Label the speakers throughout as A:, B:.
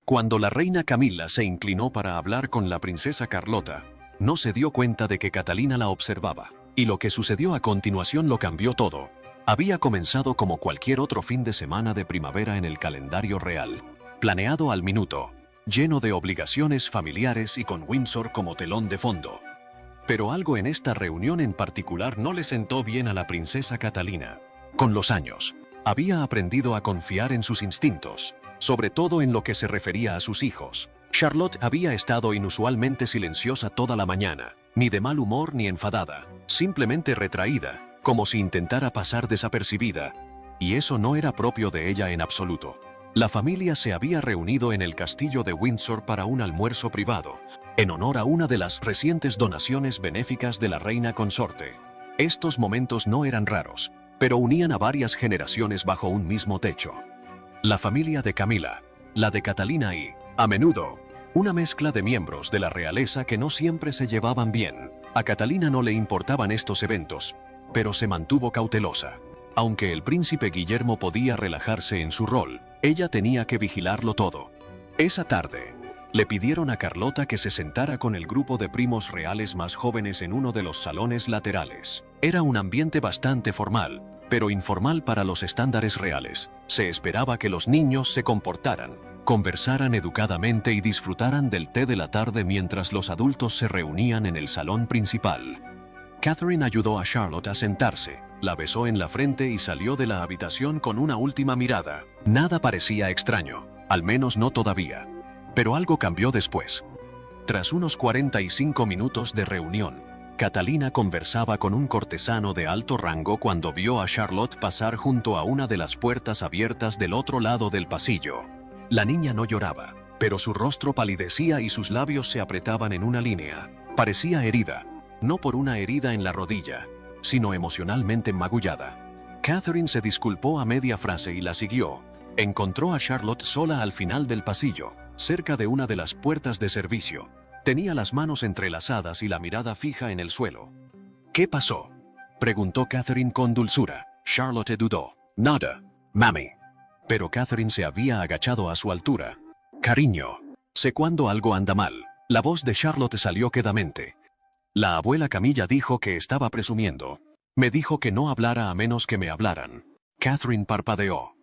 A: Cuando la reina Camila se inclinó para hablar con la princesa Carlota, no se dio cuenta de que Catalina la observaba, y lo que sucedió a continuación lo cambió todo. Había comenzado como cualquier otro fin de semana de primavera en el calendario real, planeado al minuto, lleno de obligaciones familiares y con Windsor como telón de fondo. Pero algo en esta reunión en particular no le sentó bien a la princesa Catalina. Con los años, había aprendido a confiar en sus instintos, sobre todo en lo que se refería a sus hijos. Charlotte había estado inusualmente silenciosa toda la mañana, ni de mal humor ni enfadada, simplemente retraída, como si intentara pasar desapercibida, y eso no era propio de ella en absoluto. La familia se había reunido en el castillo de Windsor para un almuerzo privado, en honor a una de las recientes donaciones benéficas de la reina consorte. Estos momentos no eran raros, pero unían a varias generaciones bajo un mismo techo. La familia de Camila, la de Catalina y, a menudo, una mezcla de miembros de la realeza que no siempre se llevaban bien. A Catalina no le importaban estos eventos, pero se mantuvo cautelosa. Aunque el príncipe Guillermo podía relajarse en su rol, ella tenía que vigilarlo todo. Esa tarde, le pidieron a Carlota que se sentara con el grupo de primos reales más jóvenes en uno de los salones laterales. Era un ambiente bastante formal, pero informal para los estándares reales. Se esperaba que los niños se comportaran, conversaran educadamente y disfrutaran del té de la tarde mientras los adultos se reunían en el salón principal. Catherine ayudó a Charlotte a sentarse, la besó en la frente y salió de la habitación con una última mirada. Nada parecía extraño, al menos no todavía. Pero algo cambió después. Tras unos 45 minutos de reunión, Catalina conversaba con un cortesano de alto rango cuando vio a Charlotte pasar junto a una de las puertas abiertas del otro lado del pasillo. La niña no lloraba, pero su rostro palidecía y sus labios se apretaban en una línea. Parecía herida, no por una herida en la rodilla, sino emocionalmente magullada. Catherine se disculpó a media frase y la siguió. Encontró a Charlotte sola al final del pasillo, cerca de una de las puertas de servicio. Tenía las manos entrelazadas y la mirada fija en el suelo. ¿Qué pasó?, preguntó Catherine con dulzura. Charlotte dudó. Nada, mami. Pero Catherine se había agachado a su altura. Cariño, sé cuando algo anda mal. La voz de Charlotte salió quedamente. La abuela Camilla dijo que estaba presumiendo. Me dijo que no hablara a menos que me hablaran. Catherine parpadeó.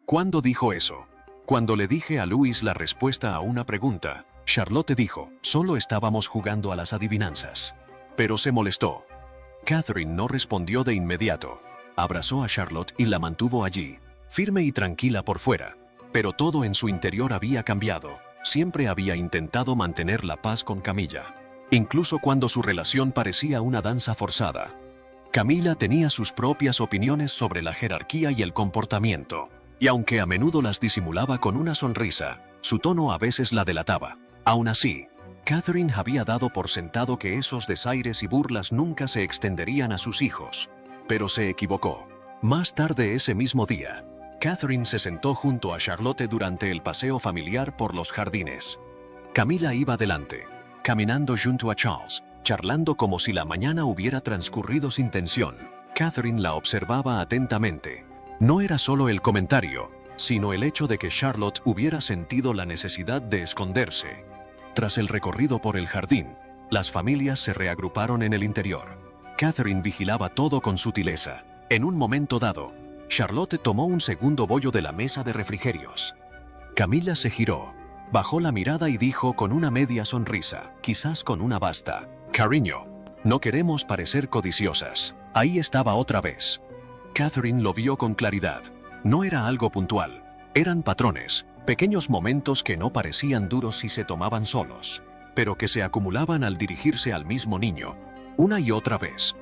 A: ¿Cuándo dijo eso? Cuando le dije a Louis la respuesta a una pregunta. Charlotte dijo, solo estábamos jugando a las adivinanzas. Pero se molestó. Catherine no respondió de inmediato. Abrazó a Charlotte y la mantuvo allí, firme y tranquila por fuera. Pero todo en su interior había cambiado. Siempre había intentado mantener la paz con Camilla, incluso cuando su relación parecía una danza forzada. Camila tenía sus propias opiniones sobre la jerarquía y el comportamiento, y aunque a menudo las disimulaba con una sonrisa, su tono a veces la delataba. Aún así, Catherine había dado por sentado que esos desaires y burlas nunca se extenderían a sus hijos. Pero se equivocó. Más tarde ese mismo día, Catherine se sentó junto a Charlotte durante el paseo familiar por los jardines. Camila iba delante, caminando junto a Charles, charlando como si la mañana hubiera transcurrido sin tensión. Catherine la observaba atentamente. No era solo el comentario, sino el hecho de que Charlotte hubiera sentido la necesidad de esconderse. Tras el recorrido por el jardín, las familias se reagruparon en el interior. Catherine vigilaba todo con sutileza. En un momento dado, Charlotte tomó un segundo bollo de la mesa de refrigerios. Camila se giró, bajó la mirada y dijo con una media sonrisa, quizás con una basta, cariño, no queremos parecer codiciosas. Ahí estaba otra vez. Catherine lo vio con claridad. No era algo puntual. Eran patrones, pequeños momentos que no parecían duros si se tomaban solos, pero que se acumulaban al dirigirse al mismo niño, una y otra vez.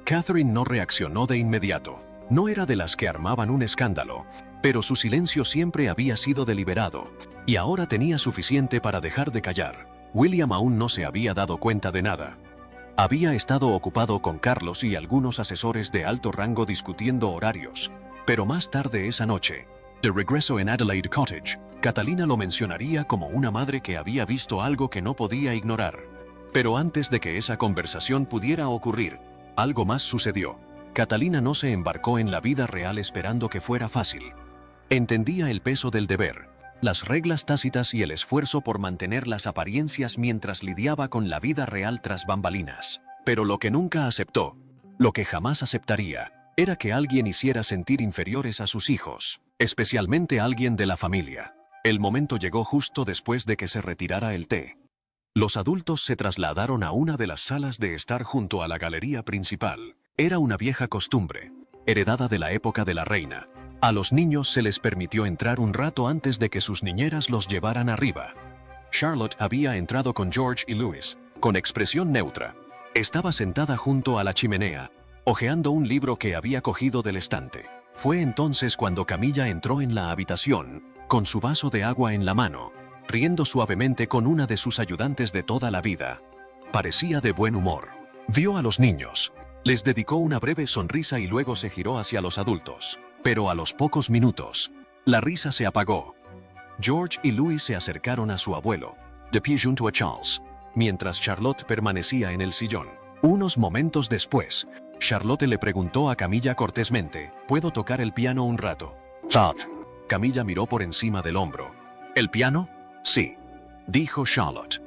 A: Catherine no reaccionó de inmediato. No era de las que armaban un escándalo, pero su silencio siempre había sido deliberado, y ahora tenía suficiente para dejar de callar. William aún no se había dado cuenta de nada. Había estado ocupado con Carlos y algunos asesores de alto rango discutiendo horarios, pero más tarde esa noche, de regreso en Adelaide Cottage, Catalina lo mencionaría como una madre que había visto algo que no podía ignorar. Pero antes de que esa conversación pudiera ocurrir, algo más sucedió. Catalina no se embarcó en la vida real esperando que fuera fácil. Entendía el peso del deber, las reglas tácitas y el esfuerzo por mantener las apariencias mientras lidiaba con la vida real tras bambalinas. Pero lo que nunca aceptó, lo que jamás aceptaría, era que alguien hiciera sentir inferiores a sus hijos, especialmente alguien de la familia. El momento llegó justo después de que se retirara el té. Los adultos se trasladaron a una de las salas de estar junto a la galería principal. Era una vieja costumbre, heredada de la época de la reina. A los niños se les permitió entrar un rato antes de que sus niñeras los llevaran arriba. Charlotte había entrado con George y Louis, con expresión neutra. Estaba sentada junto a la chimenea, hojeando un libro que había cogido del estante. Fue entonces cuando Camilla entró en la habitación, con su vaso de agua en la mano, riendo suavemente con una de sus ayudantes de toda la vida. Parecía de buen humor. Vio a los niños, les dedicó una breve sonrisa y luego se giró hacia los adultos. Pero a los pocos minutos, la risa se apagó. George y Louis se acercaron a su abuelo, de pie junto a Charles, mientras Charlotte permanecía en el sillón. Unos momentos después, Charlotte le preguntó a Camilla cortésmente, ¿puedo tocar el piano un rato? Camilla miró por encima del hombro. ¿El piano? Sí, dijo Charlotte.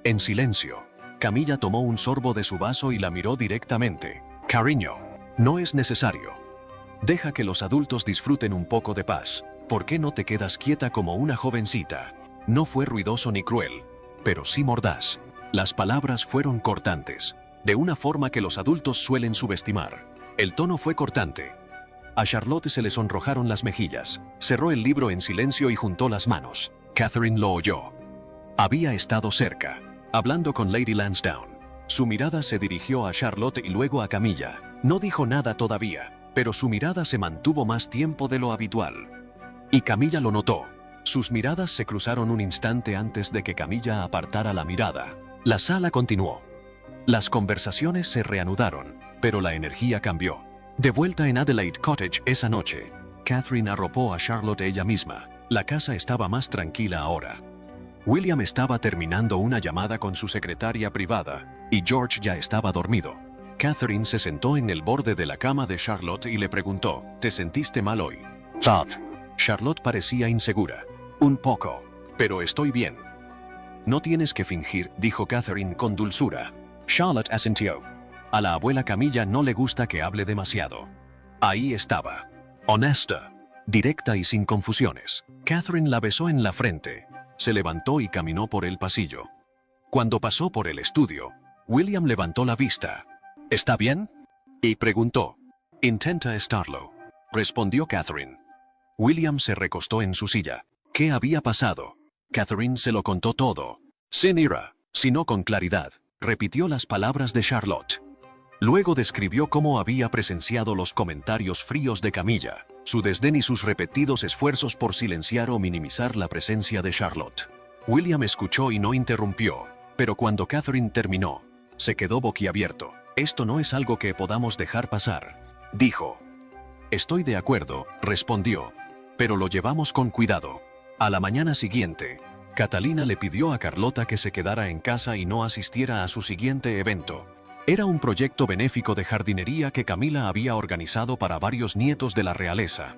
A: En silencio, Camilla tomó un sorbo de su vaso y la miró directamente. Cariño, no es necesario. Deja que los adultos disfruten un poco de paz. ¿Por qué no te quedas quieta como una jovencita? No fue ruidoso ni cruel, pero sí mordaz. Las palabras fueron cortantes, de una forma que los adultos suelen subestimar. El tono fue cortante. A Charlotte se le sonrojaron las mejillas. Cerró el libro en silencio y juntó las manos. Catherine lo oyó. Había estado cerca, hablando con Lady Lansdowne. Su mirada se dirigió a Charlotte y luego a Camilla. No dijo nada todavía, pero su mirada se mantuvo más tiempo de lo habitual. Y Camilla lo notó. Sus miradas se cruzaron un instante antes de que Camilla apartara la mirada. La sala continuó. Las conversaciones se reanudaron, pero la energía cambió. De vuelta en Adelaide Cottage esa noche, Catherine arropó a Charlotte ella misma. La casa estaba más tranquila ahora. William estaba terminando una llamada con su secretaria privada, y George ya estaba dormido. Catherine se sentó en el borde de la cama de Charlotte y le preguntó, ¿te sentiste mal hoy? Charlotte parecía insegura. Un poco, pero estoy bien. No tienes que fingir, dijo Catherine con dulzura. Charlotte asintió. A la abuela Camilla no le gusta que hable demasiado. Ahí estaba. Honesta, directa y sin confusiones. Catherine la besó en la frente. Se levantó y caminó por el pasillo. Cuando pasó por el estudio, William levantó la vista. ¿Está bien? Y preguntó. Intenta estarlo, respondió Catherine. William se recostó en su silla. ¿Qué había pasado? Catherine se lo contó todo. Sin ira, sino con claridad, repitió las palabras de Charlotte. Luego describió cómo había presenciado los comentarios fríos de Camilla, su desdén y sus repetidos esfuerzos por silenciar o minimizar la presencia de Charlotte. William escuchó y no interrumpió, pero cuando Catherine terminó, se quedó boquiabierto. Esto no es algo que podamos dejar pasar, dijo. Estoy de acuerdo, respondió, pero lo llevamos con cuidado. A la mañana siguiente, Catalina le pidió a Carlota que se quedara en casa y no asistiera a su siguiente evento. Era un proyecto benéfico de jardinería que Camila había organizado para varios nietos de la realeza.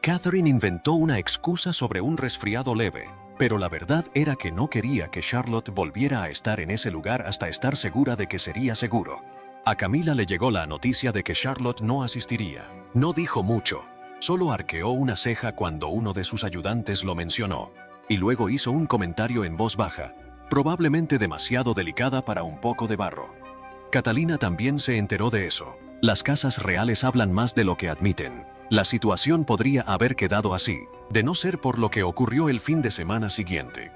A: Catherine inventó una excusa sobre un resfriado leve, pero la verdad era que no quería que Charlotte volviera a estar en ese lugar hasta estar segura de que sería seguro. A Camila le llegó la noticia de que Charlotte no asistiría. No dijo mucho, solo arqueó una ceja cuando uno de sus ayudantes lo mencionó, y luego hizo un comentario en voz baja, probablemente demasiado delicada para un poco de barro. Catalina también se enteró de eso. Las casas reales hablan más de lo que admiten. La situación podría haber quedado así, de no ser por lo que ocurrió el fin de semana siguiente.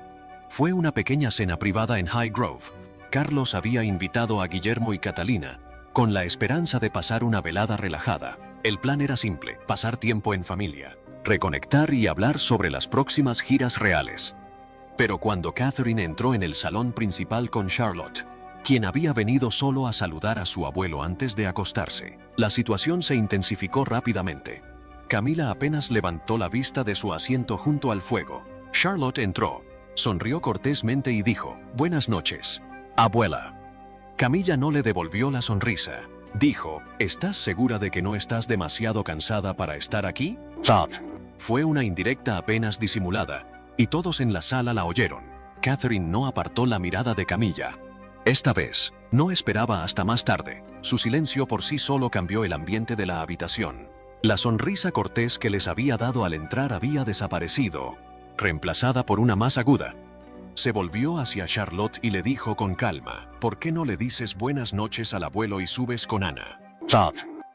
A: Fue una pequeña cena privada en Highgrove. Carlos había invitado a Guillermo y Catalina, con la esperanza de pasar una velada relajada. El plan era simple, pasar tiempo en familia, reconectar y hablar sobre las próximas giras reales. Pero cuando Catherine entró en el salón principal con Charlotte, quien había venido solo a saludar a su abuelo antes de acostarse, la situación se intensificó rápidamente. Camila apenas levantó la vista de su asiento junto al fuego. Charlotte entró, sonrió cortésmente y dijo, «Buenas noches, abuela». Camilla no le devolvió la sonrisa. Dijo, «¿Estás segura de que no estás demasiado cansada para estar aquí?» Fue una indirecta apenas disimulada, y todos en la sala la oyeron. Catherine no apartó la mirada de Camilla. Esta vez, no esperaba hasta más tarde. Su silencio por sí solo cambió el ambiente de la habitación. La sonrisa cortés que les había dado al entrar había desaparecido, reemplazada por una más aguda. Se volvió hacia Charlotte y le dijo con calma, ¿por qué no le dices buenas noches al abuelo y subes con Ana?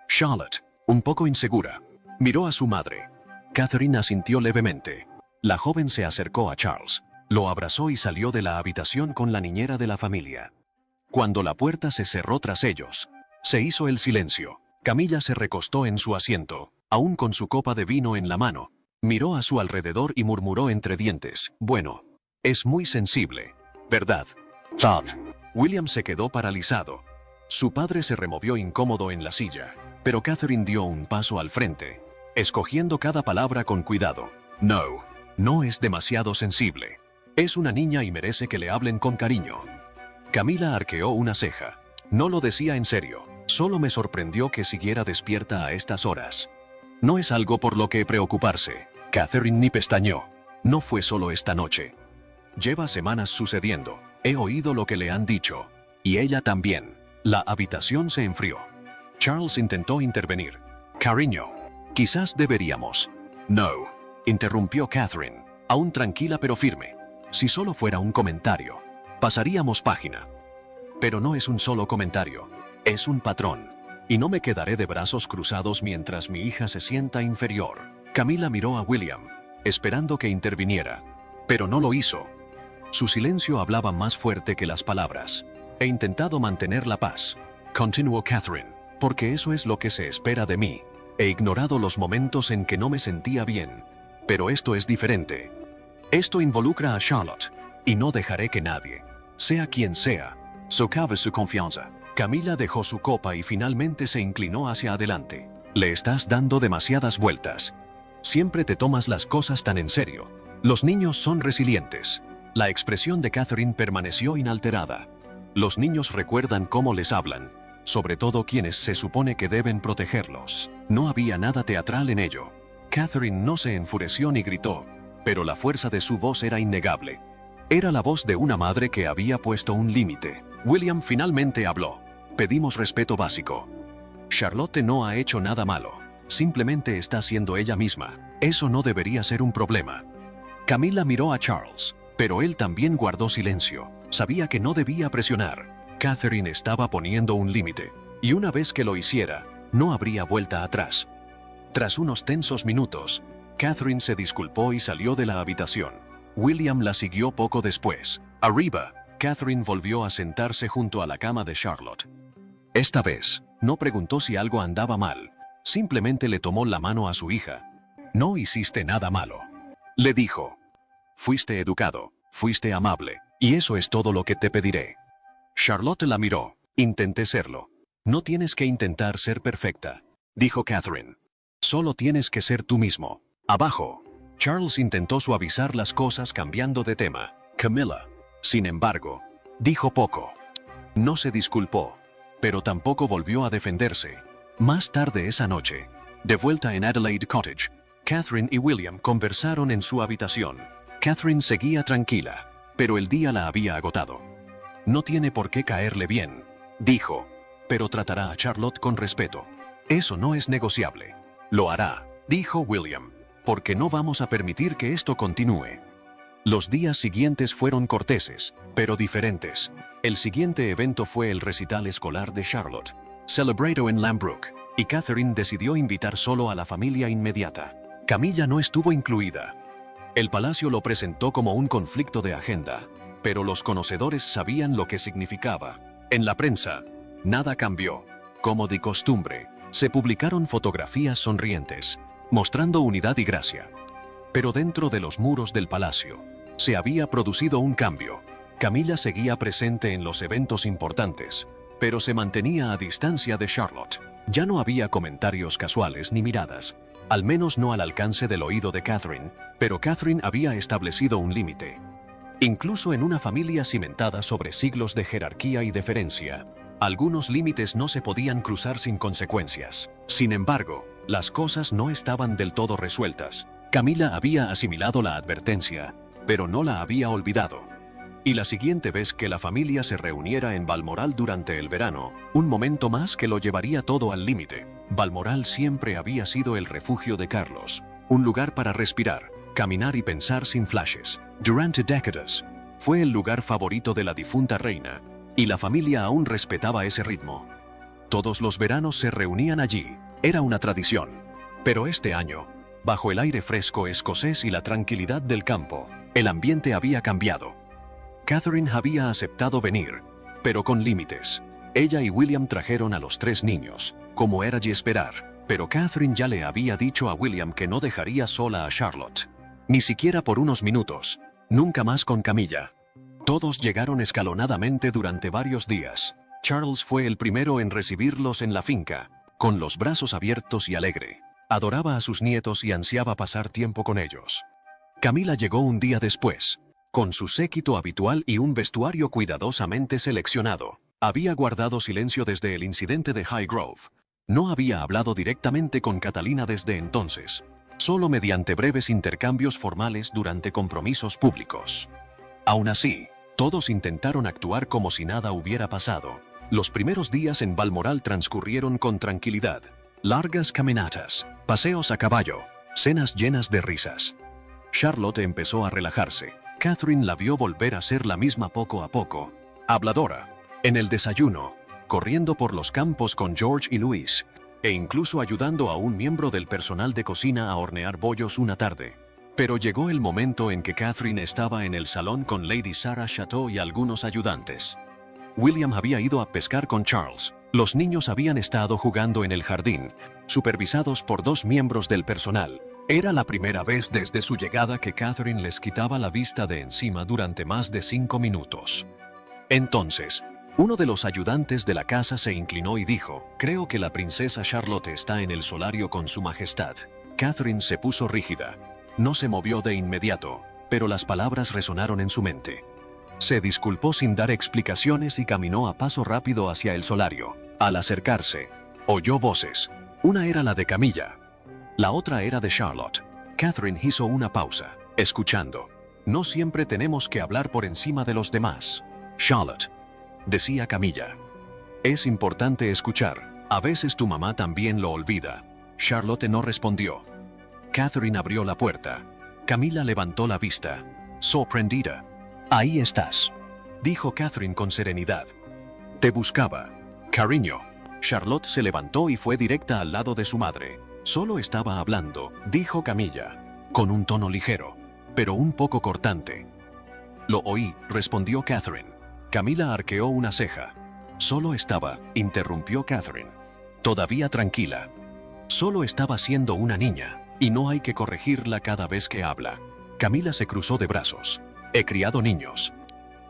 A: Charlotte, un poco insegura, miró a su madre. Catherine asintió levemente. La joven se acercó a Charles, lo abrazó y salió de la habitación con la niñera de la familia. Cuando la puerta se cerró tras ellos, se hizo el silencio. Camilla se recostó en su asiento, aún con su copa de vino en la mano. Miró a su alrededor y murmuró entre dientes, bueno, es muy sensible, ¿verdad? William se quedó paralizado. Su padre se removió incómodo en la silla, pero Catherine dio un paso al frente, escogiendo cada palabra con cuidado. No es demasiado sensible. Es una niña y merece que le hablen con cariño. Camila arqueó una ceja. No lo decía en serio, solo me sorprendió que siguiera despierta a estas horas. No es algo por lo que preocuparse. Catherine ni pestañeó. No fue solo esta noche. Lleva semanas sucediendo. He oído lo que le han dicho. Y ella también. La habitación se enfrió. Charles intentó intervenir. Cariño, quizás deberíamos. No, interrumpió Catherine, aún tranquila pero firme. Si solo fuera un comentario, pasaríamos página. Pero no es un solo comentario, es un patrón. Y no me quedaré de brazos cruzados mientras mi hija se sienta inferior. Camila miró a William, esperando que interviniera, pero no lo hizo. Su silencio hablaba más fuerte que las palabras. He intentado mantener la paz, continuó Catherine, porque eso es lo que se espera de mí. He ignorado los momentos en que no me sentía bien, pero esto es diferente. Esto involucra a Charlotte, y no dejaré que nadie, sea quien sea, socave su confianza. Camila dejó su copa y finalmente se inclinó hacia adelante. Le estás dando demasiadas vueltas. Siempre te tomas las cosas tan en serio. Los niños son resilientes. La expresión de Catherine permaneció inalterada. Los niños recuerdan cómo les hablan, sobre todo quienes se supone que deben protegerlos. No había nada teatral en ello. Catherine no se enfureció ni gritó, pero la fuerza de su voz era innegable. Era la voz de una madre que había puesto un límite. William finalmente habló. Pedimos respeto básico. Charlotte no ha hecho nada malo. Simplemente está siendo ella misma. Eso no debería ser un problema. Camila miró a Charles, pero él también guardó silencio. Sabía que no debía presionar. Catherine estaba poniendo un límite, y una vez que lo hiciera, no habría vuelta atrás. Tras unos tensos minutos, Catherine se disculpó y salió de la habitación. William la siguió poco después. Arriba, Catherine volvió a sentarse junto a la cama de Charlotte. Esta vez, no preguntó si algo andaba mal, simplemente le tomó la mano a su hija. No hiciste nada malo, le dijo. Fuiste educado, fuiste amable, y eso es todo lo que te pediré. Charlotte la miró. Intenté serlo. No tienes que intentar ser perfecta, dijo Catherine. Solo tienes que ser tú mismo. Abajo. Charles intentó suavizar las cosas cambiando de tema. Camilla, sin embargo, dijo poco. No se disculpó, pero tampoco volvió a defenderse. Más tarde esa noche, de vuelta en Adelaide Cottage, Catherine y William conversaron en su habitación. Catherine seguía tranquila, pero el día la había agotado. No tiene por qué caerle bien, dijo, pero tratará a Charlotte con respeto. Eso no es negociable. Lo hará, dijo William, porque no vamos a permitir que esto continúe. Los días siguientes fueron corteses, pero diferentes. El siguiente evento fue el recital escolar de Charlotte, celebrado en Lambrook, y Catherine decidió invitar solo a la familia inmediata. Camilla no estuvo incluida. El palacio lo presentó como un conflicto de agenda, pero los conocedores sabían lo que significaba. En la prensa, nada cambió. Como de costumbre, se publicaron fotografías sonrientes, mostrando unidad y gracia. Pero dentro de los muros del palacio, se había producido un cambio. Camilla seguía presente en los eventos importantes, pero se mantenía a distancia de Charlotte. Ya no había comentarios casuales ni miradas, al menos no al alcance del oído de Catherine, pero Catherine había establecido un límite. Incluso en una familia cimentada sobre siglos de jerarquía y deferencia, algunos límites no se podían cruzar sin consecuencias. Sin embargo, las cosas no estaban del todo resueltas. Camilla había asimilado la advertencia, pero no la había olvidado. Y la siguiente vez que la familia se reuniera en Balmoral durante el verano, un momento más que lo llevaría todo al límite. Balmoral siempre había sido el refugio de Carlos, un lugar para respirar, caminar y pensar sin flashes. Durante décadas, fue el lugar favorito de la difunta reina, y la familia aún respetaba ese ritmo. Todos los veranos se reunían allí, era una tradición. Pero este año, bajo el aire fresco escocés y la tranquilidad del campo, el ambiente había cambiado. Catherine había aceptado venir, pero con límites. Ella y William trajeron a los 3 niños, como era de esperar, pero Catherine ya le había dicho a William que no dejaría sola a Charlotte. Ni siquiera por unos minutos, nunca más con Camilla. Todos llegaron escalonadamente durante varios días. Charles fue el primero en recibirlos en la finca, con los brazos abiertos y alegre. Adoraba a sus nietos y ansiaba pasar tiempo con ellos. Camila llegó un día después, con su séquito habitual y un vestuario cuidadosamente seleccionado. Había guardado silencio desde el incidente de Highgrove. No había hablado directamente con Catalina desde entonces, solo mediante breves intercambios formales durante compromisos públicos. Aún así, todos intentaron actuar como si nada hubiera pasado. Los primeros días en Balmoral transcurrieron con tranquilidad. Largas caminatas, paseos a caballo, cenas llenas de risas. Charlotte empezó a relajarse. Catherine la vio volver a ser la misma poco a poco. Habladora, en el desayuno, corriendo por los campos con George y Louise, e incluso ayudando a un miembro del personal de cocina a hornear bollos una tarde. Pero llegó el momento en que Catherine estaba en el salón con Lady Sarah Chateau y algunos ayudantes. William había ido a pescar con Charles. Los niños habían estado jugando en el jardín, supervisados por 2 miembros del personal. Era la primera vez desde su llegada que Catherine les quitaba la vista de encima durante más de 5 minutos. Entonces, uno de los ayudantes de la casa se inclinó y dijo: «Creo que la princesa Charlotte está en el solario con su majestad». Catherine se puso rígida. No se movió de inmediato, pero las palabras resonaron en su mente. Se disculpó sin dar explicaciones y caminó a paso rápido hacia el solario. Al acercarse, oyó voces. Una era la de Camilla. La otra era de Charlotte. Catherine hizo una pausa, escuchando. «No siempre tenemos que hablar por encima de los demás, Charlotte», decía Camilla. «Es importante escuchar. A veces tu mamá también lo olvida». Charlotte no respondió. Catherine abrió la puerta. Camilla levantó la vista, sorprendida. «Ahí estás», dijo Catherine con serenidad. «Te buscaba, cariño». Charlotte se levantó y fue directa al lado de su madre. «Solo estaba hablando», dijo Camilla, con un tono ligero, pero un poco cortante. «Lo oí», respondió Catherine. Camilla arqueó una ceja. «Solo estaba», interrumpió Catherine, todavía tranquila. «Solo estaba siendo una niña, y no hay que corregirla cada vez que habla». Camilla se cruzó de brazos. «He criado niños.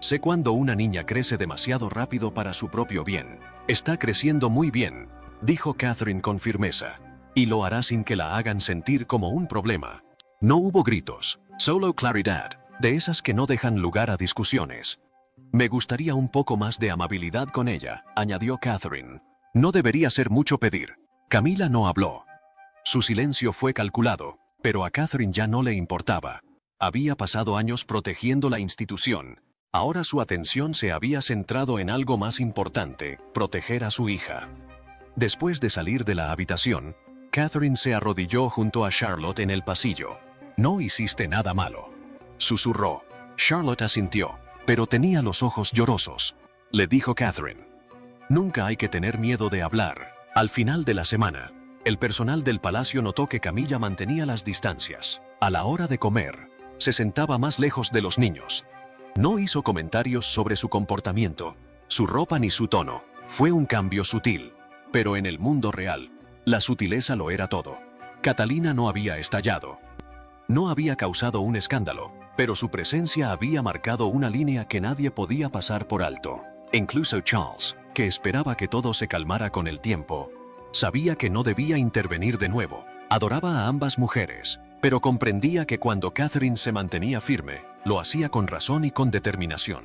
A: Sé cuando una niña crece demasiado rápido para su propio bien». «Está creciendo muy bien», dijo Catherine con firmeza. «Y lo hará sin que la hagan sentir como un problema». No hubo gritos, solo claridad, de esas que no dejan lugar a discusiones. «Me gustaría un poco más de amabilidad con ella», añadió Catherine. «No debería ser mucho pedir». Camilla no habló. Su silencio fue calculado, pero a Catherine ya no le importaba. Había pasado años protegiendo la institución. Ahora su atención se había centrado en algo más importante: proteger a su hija. Después de salir de la habitación, Catherine se arrodilló junto a Charlotte en el pasillo. «No hiciste nada malo», susurró. Charlotte asintió, pero tenía los ojos llorosos. Le dijo Catherine: «Nunca hay que tener miedo de hablar». Al final de la semana, el personal del palacio notó que Camilla mantenía las distancias. A la hora de comer, se sentaba más lejos de los niños. No hizo comentarios sobre su comportamiento, su ropa ni su tono. Fue un cambio sutil, pero en el mundo real, la sutileza lo era todo. Catalina no había estallado. No había causado un escándalo, pero su presencia había marcado una línea que nadie podía pasar por alto. Incluso Charles, que esperaba que todo se calmara con el tiempo, sabía que no debía intervenir de nuevo. Adoraba a ambas mujeres, pero comprendía que cuando Catherine se mantenía firme, lo hacía con razón y con determinación.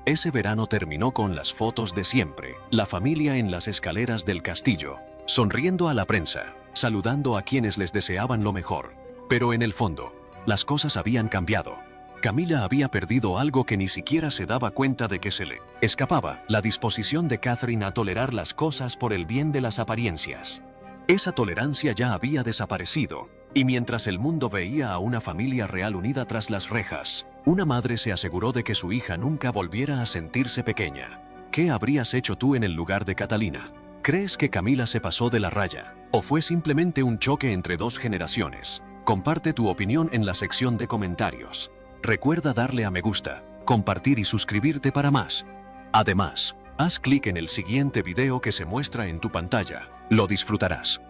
A: Ese verano terminó con las fotos de siempre, la familia en las escaleras del castillo, sonriendo a la prensa, saludando a quienes les deseaban lo mejor. Pero en el fondo, las cosas habían cambiado. Camila había perdido algo que ni siquiera se daba cuenta de que se le escapaba: la disposición de Catherine a tolerar las cosas por el bien de las apariencias. Esa tolerancia ya había desaparecido, y mientras el mundo veía a una familia real unida tras las rejas, una madre se aseguró de que su hija nunca volviera a sentirse pequeña. ¿Qué habrías hecho tú en el lugar de Catalina? ¿Crees que Camila se pasó de la raya, o fue simplemente un choque entre dos generaciones? Comparte tu opinión en la sección de comentarios. Recuerda darle a me gusta, compartir y suscribirte para más. Además, haz clic en el siguiente video que se muestra en tu pantalla. Lo disfrutarás.